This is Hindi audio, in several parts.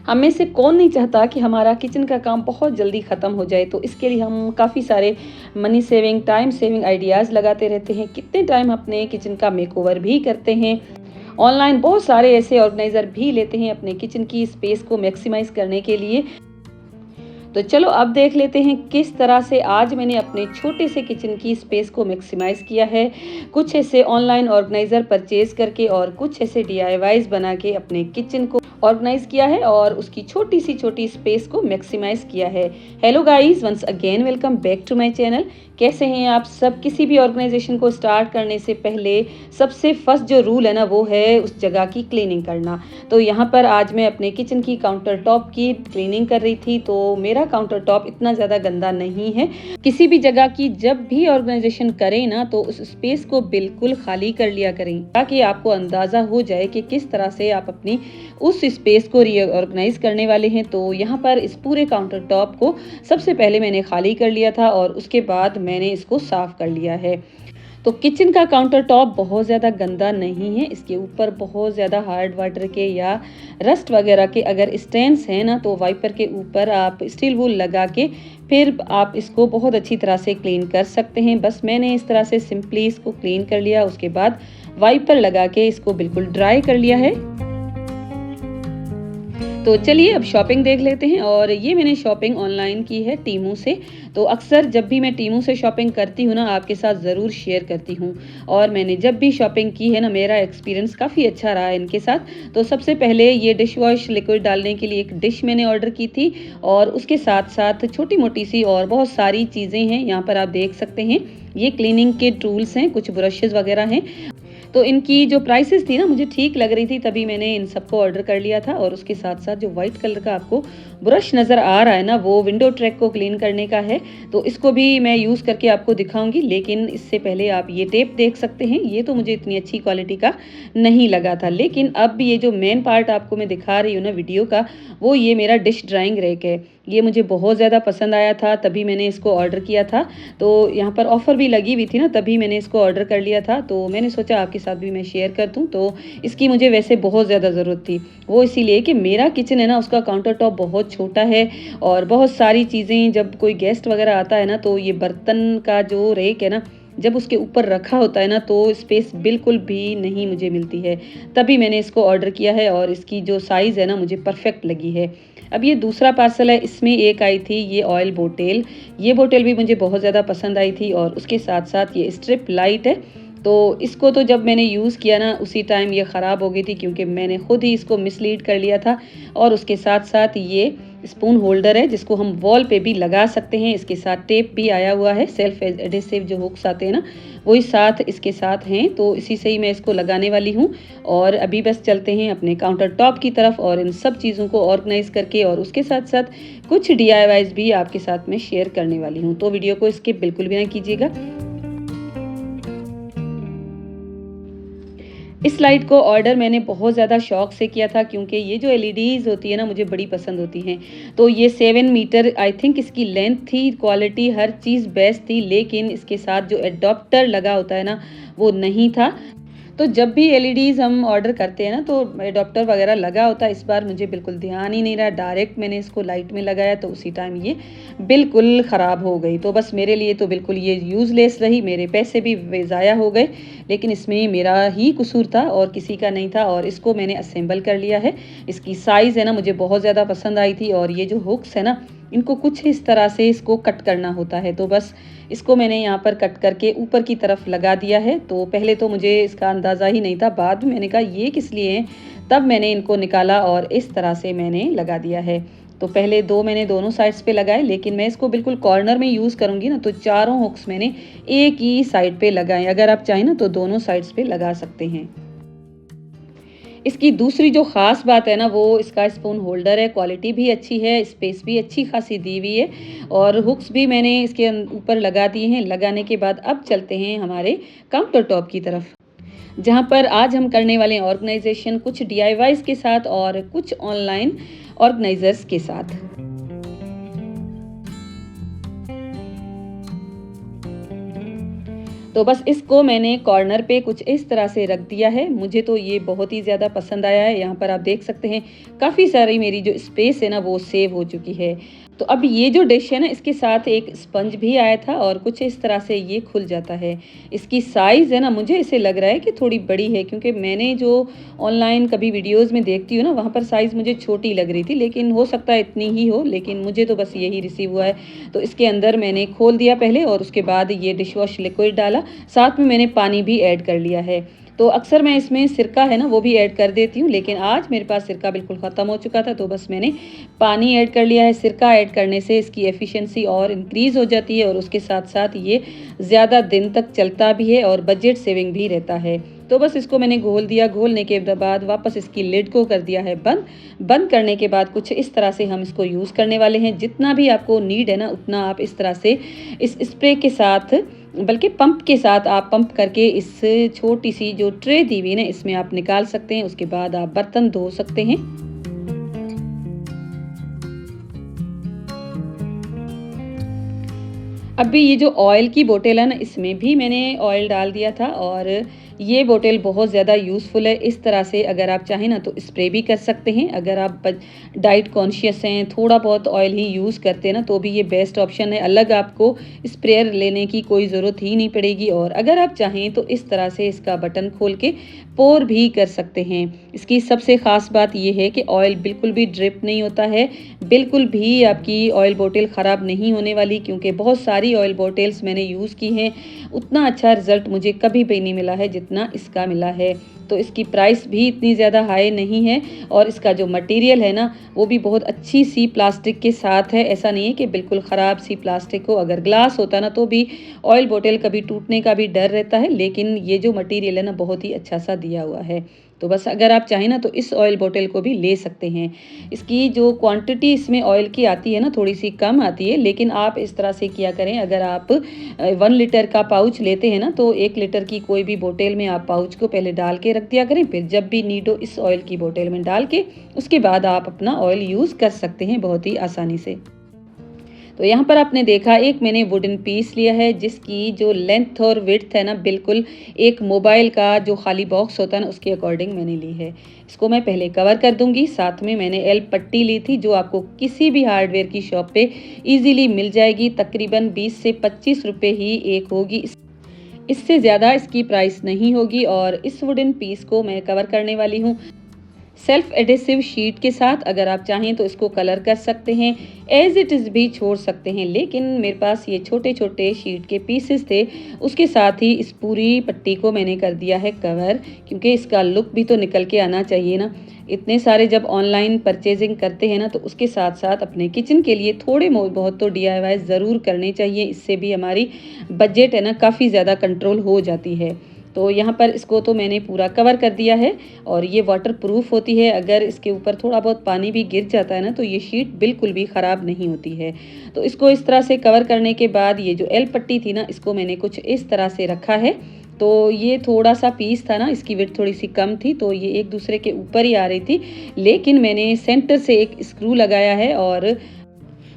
हम में से कौन नहीं चाहता कि हमारा किचन का काम बहुत जल्दी ख़त्म हो जाए। तो इसके लिए हम काफ़ी सारे money saving, time saving ideas लगाते रहते हैं। कितने टाइम अपने किचन का मेकओवर भी करते हैं। ऑनलाइन बहुत सारे ऐसे ऑर्गेनाइज़र भी लेते हैं अपने किचन की स्पेस को मैक्सिमाइज़ करने के लिए। तो चलो अब देख लेते हैं किस तरह से आज मैंने अपने छोटे से किचन की स्पेस को मैक्सिमाइज़ किया है। कुछ ऐसे ऑनलाइन ऑर्गेनाइज़र परचेज़ करके और कुछ ऐसे डीआईवाईज़ बना के अपने किचन को ऑर्गेनाइज़ किया है और उसकी छोटी स्पेस को मैक्सिमाइज़ किया है। Hello guys, once again welcome back to my channel. कैसे हैं आप सब? किसी भी ऑर्गेनाइजेशन को स्टार्ट करने से पहले सबसे फर्स्ट जो रूल है ना, वो है उस जगह की क्लीनिंग करना। तो यहाँ पर आज मैं अपने किचन की काउंटर टॉप की क्लीनिंग कर रही थी। तो मेरा काउंटर टॉप इतना ज़्यादा गंदा नहीं है। किसी भी जगह की जब भी ऑर्गेनाइजेशन करें ना, तो उस स्पेस को बिल्कुल खाली कर लिया करें, ताकि आपको अंदाज़ा हो जाए कि किस तरह से आप अपनी उस स्पेस को रीऑर्गेनाइज करने वाले हैं। तो यहाँ पर इस पूरे काउंटर टॉप को सबसे पहले मैंने खाली कर लिया था और उसके बाद मैंने इसको साफ कर लिया है। तो किचन का काउंटर टॉप बहुत ज़्यादा गंदा नहीं है। इसके ऊपर बहुत ज़्यादा हार्ड वाटर के या रस्ट वगैरह के अगर स्टेन्स हैं ना, तो वाइपर के ऊपर आप स्टील वूल लगा के फिर आप इसको बहुत अच्छी तरह से क्लीन कर सकते हैं। बस मैंने इस तरह से सिंपली इसको क्लीन कर लिया, उसके बाद वाइपर लगा के इसको बिल्कुल ड्राई कर लिया है। तो चलिए अब शॉपिंग देख लेते हैं। और ये मैंने शॉपिंग ऑनलाइन की है टीमू से। तो अक्सर जब भी मैं टीमू से शॉपिंग करती हूँ ना, आपके साथ ज़रूर शेयर करती हूँ। और मैंने जब भी शॉपिंग की है ना, मेरा एक्सपीरियंस काफ़ी अच्छा रहा है इनके साथ। तो सबसे पहले ये डिश वॉश लिक्विड डालने के लिए एक डिश मैंने ऑर्डर की थी और उसके साथ साथ छोटी मोटी सी और बहुत सारी चीज़ें हैं। यहाँ पर आप देख सकते हैं ये क्लीनिंग के टूल्स हैं, कुछ ब्रशेज़ वगैरह हैं। तो इनकी जो प्राइसेस थी ना, मुझे ठीक लग रही थी, तभी मैंने इन सबको ऑर्डर कर लिया था। और उसके साथ साथ जो वाइट कलर का आपको ब्रश नज़र आ रहा है ना, वो विंडो ट्रैक को क्लीन करने का है। तो इसको भी मैं यूज़ करके आपको दिखाऊंगी, लेकिन इससे पहले आप ये टेप देख सकते हैं। ये तो मुझे इतनी अच्छी क्वालिटी का नहीं लगा था, लेकिन अब ये जो मेन पार्ट आपको मैं दिखा रही हूँ ना वीडियो का, वो ये मेरा डिश ड्राइंग रैक है। ये मुझे बहुत ज़्यादा पसंद आया था, तभी मैंने इसको ऑर्डर किया था। तो यहाँ पर ऑफ़र भी लगी हुई थी ना, तभी मैंने इसको ऑर्डर कर लिया था। तो मैंने सोचा आपके साथ भी मैं शेयर कर दूँ। तो इसकी मुझे वैसे बहुत ज़्यादा ज़रूरत थी, वो इसीलिए कि मेरा किचन है ना, उसका काउंटर टॉप बहुत छोटा है और बहुत सारी चीज़ें, जब कोई गेस्ट वगैरह आता है ना, तो ये बर्तन का जो रैक है ना, जब उसके ऊपर रखा होता है ना, तो स्पेस बिल्कुल भी नहीं मुझे मिलती है। तभी मैंने इसको ऑर्डर किया है और इसकी जो साइज़ है ना, मुझे परफेक्ट लगी है। अब ये दूसरा पार्सल है, इसमें एक आई थी ये ऑयल बोटेल। ये बोटेल भी मुझे बहुत ज़्यादा पसंद आई थी और उसके साथ साथ ये स्ट्रिप लाइट है। तो इसको तो जब मैंने यूज़ किया ना, उसी टाइम ये ख़राब हो गई थी, क्योंकि मैंने खुद ही इसको मिसलीड कर लिया था। और उसके साथ साथ ये स्पून होल्डर है, जिसको हम वॉल पे भी लगा सकते हैं। इसके साथ टेप भी आया हुआ है, सेल्फ एडेसिव जो हुक्स आते हैं ना, वही साथ इसके साथ हैं। तो इसी से ही मैं इसको लगाने वाली हूँ। और अभी बस चलते हैं अपने काउंटर टॉप की तरफ और इन सब चीज़ों को ऑर्गेनाइज करके, और उसके साथ साथ कुछ डीआईवाईज़ भी आपके साथ में शेयर करने वाली हूँ। तो वीडियो को स्किप बिल्कुल भी ना कीजिएगा। इस लाइट को ऑर्डर मैंने बहुत ज़्यादा शौक से किया था, क्योंकि ये जो एलईडीज़ होती है ना, मुझे बड़ी पसंद होती हैं। तो ये 7 मीटर आई थिंक इसकी लेंथ थी, क्वालिटी हर चीज़ बेस्ट थी, लेकिन इसके साथ जो एडाप्टर लगा होता है ना, वो नहीं था। तो जब भी एलईडीज़ हम ऑर्डर करते हैं ना, तो एडाप्टर वगैरह लगा होता है। इस बार मुझे बिल्कुल ध्यान ही नहीं रहा, डायरेक्ट मैंने इसको लाइट में लगाया तो उसी टाइम ये बिल्कुल ख़राब हो गई। तो बस मेरे लिए तो बिल्कुल ये यूज़लेस रही, मेरे पैसे भी ज़ाया हो गए। लेकिन इसमें मेरा ही कसूर था और किसी का नहीं था। और इसको मैंने असेंबल कर लिया है। इसकी साइज़ है ना, मुझे बहुत ज़्यादा पसंद आई थी। और ये जो हुक्स है ना, इनको कुछ इस तरह से इसको कट करना होता है। तो बस इसको मैंने यहाँ पर कट करके ऊपर की तरफ लगा दिया है। तो पहले तो मुझे इसका अंदाज़ा ही नहीं था, बाद में मैंने कहा ये किस लिए हैं, तब मैंने इनको निकाला और इस तरह से मैंने लगा दिया है। तो पहले दो मैंने दोनों साइड्स पे लगाए, लेकिन मैं इसको बिल्कुल कॉर्नर में यूज़ करूँगी ना, तो चारों हुक्स मैंने एक ही साइड पे लगाए। अगर आप चाहें ना, तो दोनों साइड्स पे लगा सकते हैं। इसकी दूसरी जो ख़ास बात है ना, वो इसका स्पून होल्डर है। क्वालिटी भी अच्छी है, स्पेस भी अच्छी खासी दी हुई है और हुक्स भी मैंने इसके ऊपर लगा दिए हैं। लगाने के बाद अब चलते हैं हमारे काउंटर टॉप की तरफ, जहाँ पर आज हम करने वाले हैं ऑर्गेनाइजेशन कुछ डीआईवाईज़ के साथ और कुछ ऑनलाइन ऑर्गेनाइजर्स के साथ। तो बस इसको मैंने कॉर्नर पे कुछ इस तरह से रख दिया है। मुझे तो ये बहुत ही ज़्यादा पसंद आया है। यहाँ पर आप देख सकते हैं काफ़ी सारी मेरी जो स्पेस है ना वो सेव हो चुकी है। तो अब ये जो डिश है ना इसके साथ एक स्पंज भी आया था और कुछ इस तरह से ये खुल जाता है। इसकी साइज़ है ना मुझे ऐसे लग रहा है कि थोड़ी बड़ी है, क्योंकि मैंने जो ऑनलाइन कभी वीडियोज़ में देखती हूँ ना वहाँ पर साइज़ मुझे छोटी लग रही थी, लेकिन हो सकता है इतनी ही हो, लेकिन मुझे तो बस यही रिसीव हुआ है। तो इसके अंदर मैंने खोल दिया पहले और उसके बाद ये डिश वॉश लिक्विड डाला, साथ में मैंने पानी भी ऐड कर लिया है। तो अक्सर मैं इसमें सिरका है ना वो भी ऐड कर देती हूँ, लेकिन आज मेरे पास सिरका बिल्कुल ख़त्म हो चुका था, तो बस मैंने पानी ऐड कर लिया है। सिरका ऐड करने से इसकी एफिशिएंसी और इंक्रीज़ हो जाती है और उसके साथ-साथ ये ज़्यादा दिन तक चलता भी है और बजट सेविंग भी रहता है। तो बस इसको मैंने घोल दिया, घोलने के बाद वापस इसकी लिड को कर दिया है बंद। बंद करने के बाद कुछ इस तरह से हम इसको यूज़ करने वाले हैं। जितना भी आपको नीड है ना उतना आप इस तरह से इस स्प्रे के साथ, बल्कि पंप के साथ आप पंप करके इस छोटी-सी जो ट्रे दी हुई है ना इसमें आप निकाल सकते हैं। उसके बाद आप बर्तन धो सकते हैं। अभी ये जो ऑयल की बोतल है ना इसमें भी मैंने ऑयल डाल दिया था और ये बोतल बहुत ज़्यादा यूज़फुल है। इस तरह से अगर आप चाहें ना तो स्प्रे भी कर सकते हैं। अगर आप डाइट कॉन्शियस हैं, थोड़ा बहुत ऑयल ही यूज़ करते हैं ना तो भी ये बेस्ट ऑप्शन है। अलग आपको स्प्रेयर लेने की कोई ज़रूरत ही नहीं पड़ेगी। और अगर आप चाहें तो इस तरह से इसका बटन खोल के पोर भी कर सकते हैं। इसकी सबसे ख़ास बात ये है कि ऑयल बिल्कुल भी ड्रिप नहीं होता है, बिल्कुल भी आपकी ऑयल बोतल ख़राब नहीं होने वाली, क्योंकि बहुत सारी ऑयल बोतल्स मैंने यूज़ की हैं, उतना अच्छा रिज़ल्ट मुझे कभी भी नहीं मिला है जितना इसका मिला है। तो इसकी प्राइस भी इतनी ज़्यादा हाई नहीं है और इसका जो मटेरियल है ना वो भी बहुत अच्छी सी प्लास्टिक के साथ है। ऐसा नहीं है कि बिल्कुल ख़राब सी प्लास्टिक हो। अगर ग्लास होता ना तो भी ऑयल बोतल कभी टूटने का भी डर रहता है, लेकिन ये जो मटेरियल है ना बहुत ही अच्छा सा दिया हुआ है। तो बस अगर आप चाहें ना तो इस ऑयल बोतल को भी ले सकते हैं। इसकी जो क्वांटिटी इसमें ऑयल की आती है ना थोड़ी सी कम आती है, लेकिन आप इस तरह से किया करें, अगर आप 1 लीटर का पाउच लेते हैं ना तो 1 लीटर की कोई भी बोतल में आप पाउच को पहले डाल के रख दिया करें, फिर जब भी नीड हो इस ऑयल की बोतल में डाल के उसके बाद आप अपना ऑयल यूज़ कर सकते हैं बहुत ही आसानी से। तो यहाँ पर आपने देखा एक मैंने वुडन पीस लिया है जिसकी जो लेंथ और विड्थ है ना बिल्कुल एक मोबाइल का जो खाली बॉक्स होता है ना उसके अकॉर्डिंग मैंने ली है। इसको मैं पहले कवर कर दूंगी। साथ में मैंने एल पट्टी ली थी जो आपको किसी भी हार्डवेयर की शॉप पे इजीली मिल जाएगी। तकरीबन 20 से 25 रुपए ही एक होगी, इससे ज़्यादा इसकी प्राइस नहीं होगी। और इस वुडन पीस को मैं कवर करने वाली हूँ सेल्फ एडेसिव शीट के साथ। अगर आप चाहें तो इसको कलर कर सकते हैं, एज इट इज़ भी छोड़ सकते हैं, लेकिन मेरे पास ये छोटे छोटे शीट के पीसेस थे, उसके साथ ही इस पूरी पट्टी को मैंने कर दिया है कवर, क्योंकि इसका लुक भी तो निकल के आना चाहिए ना। इतने सारे जब ऑनलाइन परचेजिंग करते हैं ना तो उसके साथ साथ अपने किचन के लिए थोड़े बहुत तो DIY ज़रूर करने चाहिए। इससे भी हमारी बजट है ना काफ़ी ज़्यादा कंट्रोल हो जाती है। तो यहाँ पर इसको तो मैंने पूरा कवर कर दिया है और ये वाटर प्रूफ होती है। अगर इसके ऊपर थोड़ा बहुत पानी भी गिर जाता है ना तो ये शीट बिल्कुल भी ख़राब नहीं होती है। तो इसको इस तरह से कवर करने के बाद ये जो एल पट्टी थी ना इसको मैंने कुछ इस तरह से रखा है। तो ये थोड़ा सा पीस था ना, इसकी विड्थ थोड़ी सी कम थी तो ये एक दूसरे के ऊपर ही आ रही थी, लेकिन मैंने सेंटर से एक स्क्रू लगाया है और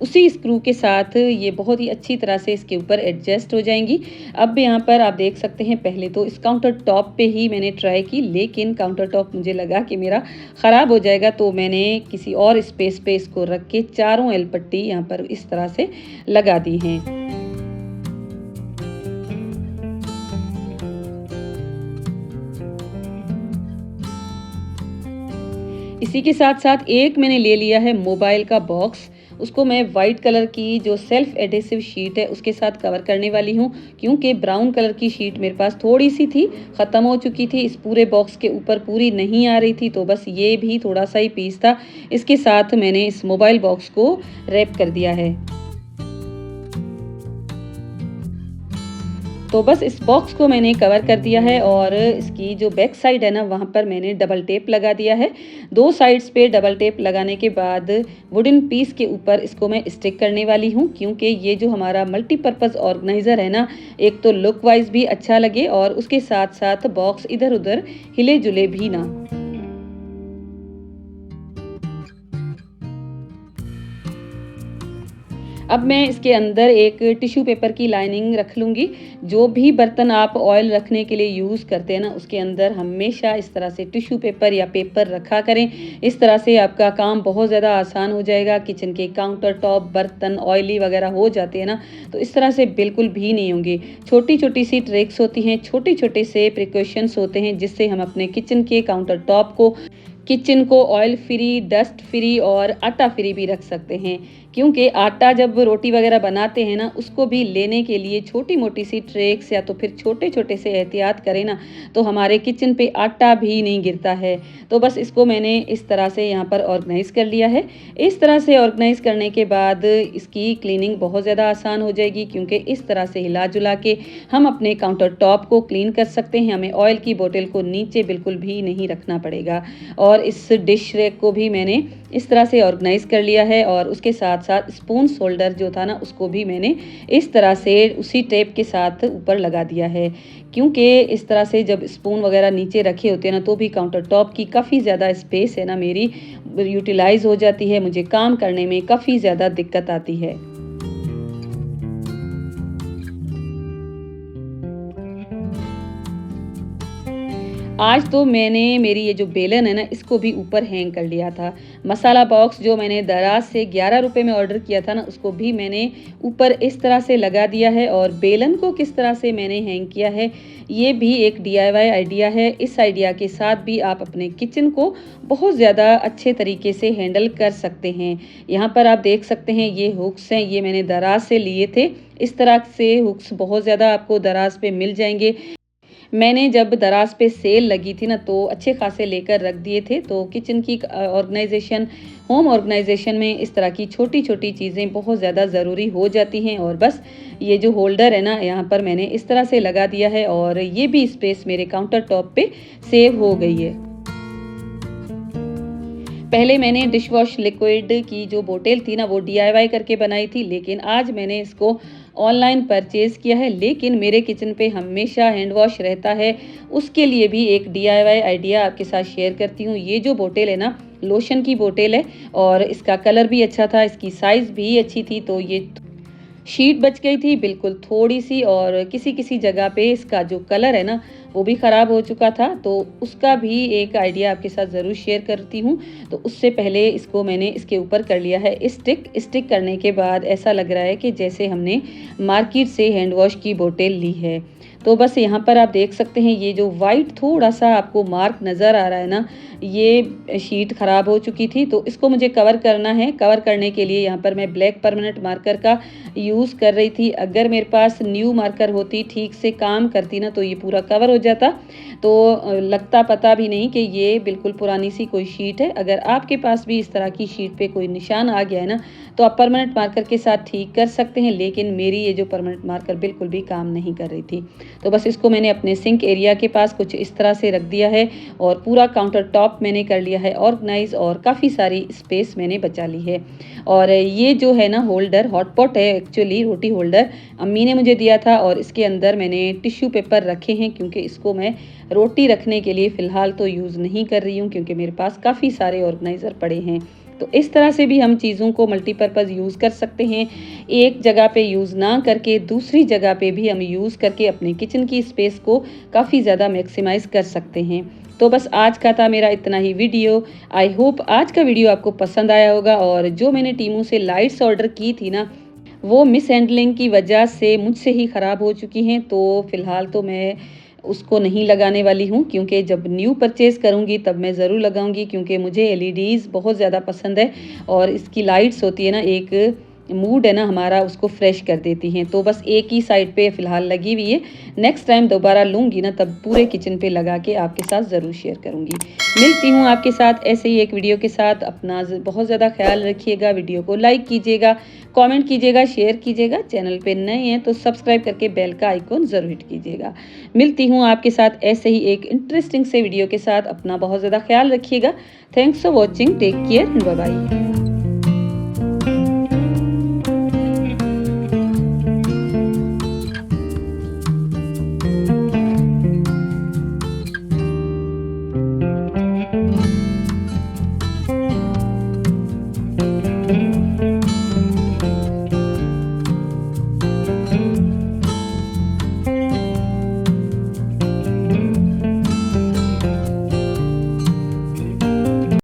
उसी स्क्रू के साथ ये बहुत ही अच्छी तरह से इसके ऊपर एडजस्ट हो जाएंगी। अब यहाँ पर आप देख सकते हैं पहले तो इस काउंटर टॉप पे ही मैंने ट्राई की, लेकिन काउंटर टॉप मुझे लगा कि मेरा ख़राब हो जाएगा, तो मैंने किसी और स्पेस पे इसको रख के चारों एल पट्टी यहाँ पर इस तरह से लगा दी हैं। इसी के साथ साथ एक मैंने ले लिया है मोबाइल का बॉक्स। उसको मैं वाइट कलर की जो सेल्फ एडेसिव शीट है उसके साथ कवर करने वाली हूँ, क्योंकि ब्राउन कलर की शीट मेरे पास थोड़ी सी थी, ख़त्म हो चुकी थी, इस पूरे बॉक्स के ऊपर पूरी नहीं आ रही थी। तो बस ये भी थोड़ा सा ही पीस था, इसके साथ मैंने इस मोबाइल बॉक्स को रैप कर दिया है। तो बस इस बॉक्स को मैंने कवर कर दिया है और इसकी जो बैक साइड है ना वहाँ पर मैंने डबल टेप लगा दिया है। 2 साइड्स पे डबल टेप लगाने के बाद वुडन पीस के ऊपर इसको मैं स्टिक करने वाली हूँ, क्योंकि ये जो हमारा मल्टीपर्पज़ ऑर्गेनाइज़र है ना, एक तो लुक वाइज भी अच्छा लगे और उसके साथ साथ बॉक्स इधर उधर हिले जुले भी ना। अब मैं इसके अंदर एक टिश्यू पेपर की लाइनिंग रख लूँगी। जो भी बर्तन आप ऑयल रखने के लिए यूज़ करते हैं ना, उसके अंदर हमेशा इस तरह से टिश्यू पेपर या पेपर रखा करें। इस तरह से आपका काम बहुत ज़्यादा आसान हो जाएगा। किचन के काउंटर टॉप बर्तन ऑयली वगैरह हो जाते हैं ना, तो इस तरह से बिल्कुल भी नहीं होंगे। छोटी-छोटी सी ट्रिक्स होती हैं, छोटे-छोटे से प्रिकॉशंस होते हैं, जिससे हम अपने किचन को ऑयल फ्री, डस्ट फ्री और आटा फ्री भी रख सकते हैं। क्योंकि आटा जब रोटी वगैरह बनाते हैं ना, उसको भी लेने के लिए छोटी-मोटी सी ट्रिक्स या तो फिर छोटे-छोटे से एहतियात करें ना, तो हमारे किचन पे आटा भी नहीं गिरता है। तो बस इसको मैंने इस तरह से यहाँ पर ऑर्गेनाइज़ कर लिया है। इस तरह से ऑर्गेनाइज़ करने के बाद इसकी क्लीनिंग बहुत ज़्यादा आसान हो जाएगी, क्योंकि इस तरह से हिला-जुला के हम अपने काउंटर टॉप को क्लीन कर सकते हैं। हमें ऑयल की बोतल को नीचे बिल्कुल भी नहीं रखना पड़ेगा। और इस डिश रैक को भी मैंने इस तरह से ऑर्गेनाइज़ कर लिया है, और उसके साथ-साथ स्पून होल्डर जो था ना, उसको भी मैंने इस तरह से उसी टेप के साथ ऊपर लगा दिया है। क्योंकि इस तरह से जब स्पून वगैरह नीचे रखे होते हैं ना, तो भी काउंटर टॉप की काफ़ी ज़्यादा स्पेस है ना मेरी यूटिलाइज़ हो जाती है। मुझे काम करने में काफ़ी ज़्यादा दिक्कत आती है। आज तो मैंने मेरी ये जो बेलन है ना, इसको भी ऊपर हैंग कर लिया था। मसाला बॉक्स जो मैंने दराज से 11 रुपए में ऑर्डर किया था ना, उसको भी मैंने ऊपर इस तरह से लगा दिया है। और बेलन को किस तरह से मैंने हैंग किया है, ये भी एक DIY आइडिया है। इस आइडिया के साथ भी आप अपने किचन को बहुत ज़्यादा अच्छे तरीके से हैंडल कर सकते हैं। यहाँ पर आप देख सकते हैं, ये हुक्स हैं, ये मैंने दराज से लिए थे। इस तरह से हुक्स बहुत ज़्यादा आपको दराज पे मिल जाएंगे। मैंने जब दराज पे सेल लगी थी ना, तो अच्छे खासे लेकर रख दिए थे। तो किचन की ऑर्गेनाइजेशन, होम ऑर्गेनाइजेशन में इस तरह की छोटी-छोटी चीज़ें बहुत ज़्यादा ज़रूरी हो जाती हैं। और बस ये जो होल्डर है ना, यहाँ पर मैंने इस तरह से लगा दिया है, और ये भी स्पेस मेरे काउंटर टॉप पे सेव हो गई है। पहले मैंने डिश वॉश लिक्विड की जो बोतल थी ना, वो DIY करके बनाई थी, लेकिन आज मैंने इसको ऑनलाइन परचेज़ किया है। लेकिन मेरे किचन पे हमेशा हैंड वॉश रहता है, उसके लिए भी एक DIY आइडिया आपके साथ शेयर करती हूँ। ये जो बोतल है ना, लोशन की बोतल है, और इसका कलर भी अच्छा था, इसकी साइज़ भी अच्छी थी। तो ये शीट बच गई थी बिल्कुल थोड़ी-सी, और किसी-किसी जगह पे इसका जो कलर है ना, वो भी ख़राब हो चुका था। तो उसका भी एक आइडिया आपके साथ ज़रूर शेयर करती हूँ। तो उससे पहले इसको मैंने इसके ऊपर कर लिया है स्टिक। स्टिक करने के बाद ऐसा लग रहा है कि जैसे हमने मार्केट से हैंड वॉश की बोतल ली है। तो बस यहाँ पर आप देख सकते हैं, ये जो वाइट थोड़ा-सा आपको मार्क नज़र आ रहा है ना, ये शीट ख़राब हो चुकी थी। तो इसको मुझे कवर करना है। कवर करने के लिए यहाँ पर मैं ब्लैक परमानेंट मार्कर का यूज़ कर रही थी। अगर मेरे पास न्यू मार्कर होती, ठीक से काम करती ना, तो ये पूरा कवर हो जाता। तो लगता पता भी नहीं कि ये बिल्कुल पुरानी सी कोई शीट है। अगर आपके पास भी इस तरह की शीट पे कोई निशान आ गया है ना, तो आप परमानेंट मार्कर के साथ ठीक कर सकते हैं। लेकिन मेरी ये जो परमानेंट मार्कर बिल्कुल भी काम नहीं कर रही थी। तो बस इसको मैंने अपने सिंक एरिया के पास कुछ इस तरह से रख दिया है, और पूरा काउंटर टॉप मैंने कर लिया है ऑर्गेनाइज, और काफ़ी सारी स्पेस मैंने बचा ली है। और ये जो है ना होल्डर, हॉट पॉट है एक्चुअली, रोटी होल्डर अम्मी ने मुझे दिया था, और इसके अंदर मैंने टिश्यू पेपर रखे हैं, क्योंकि इसको मैं रोटी रखने के लिए फ़िलहाल तो यूज़ नहीं कर रही हूँ, क्योंकि मेरे पास काफ़ी सारे ऑर्गेनाइज़र पड़े हैं। तो इस तरह से भी हम चीज़ों को मल्टीपर्पज़ यूज़ कर सकते हैं। एक जगह पे यूज़ ना करके दूसरी जगह पे भी हम यूज़ करके अपने किचन की स्पेस को काफ़ी ज़्यादा मैक्सिमाइज़ कर सकते हैं। तो बस आज का था मेरा इतना ही वीडियो। आई होप आज का वीडियो आपको पसंद आया होगा। और जो मैंने टीमू से लाइट्स ऑर्डर की थी ना, वो मिस हैंडलिंग की वजह से मुझसे ही ख़राब हो चुकी हैं। तो फ़िलहाल तो मैं उसको नहीं लगाने वाली हूँ, क्योंकि जब न्यू परचेज़ करूँगी तब मैं ज़रूर लगाऊँगी, क्योंकि मुझे एलईडीज़ बहुत ज़्यादा पसंद है, और इसकी लाइट्स होती है ना, एक मूड है ना हमारा, उसको फ्रेश कर देती हैं। तो बस एक ही साइड पे फ़िलहाल लगी हुई है। नेक्स्ट टाइम दोबारा लूँगी ना, तब पूरे किचन पे लगा के आपके साथ ज़रूर शेयर करूँगी। मिलती हूँ आपके साथ ऐसे ही एक वीडियो के साथ। अपना बहुत ज़्यादा ख्याल रखिएगा। वीडियो को लाइक कीजिएगा, कमेंट कीजिएगा, शेयर कीजिएगा। चैनल पे नए हैं तो सब्सक्राइब करके बेल का आइकॉन ज़रूर हिट कीजिएगा। मिलती हूँ आपके साथ ऐसे ही एक इंटरेस्टिंग से वीडियो के साथ। अपना बहुत ज़्यादा ख्याल रखिएगा। Thanks for watching. Take care and bye bye.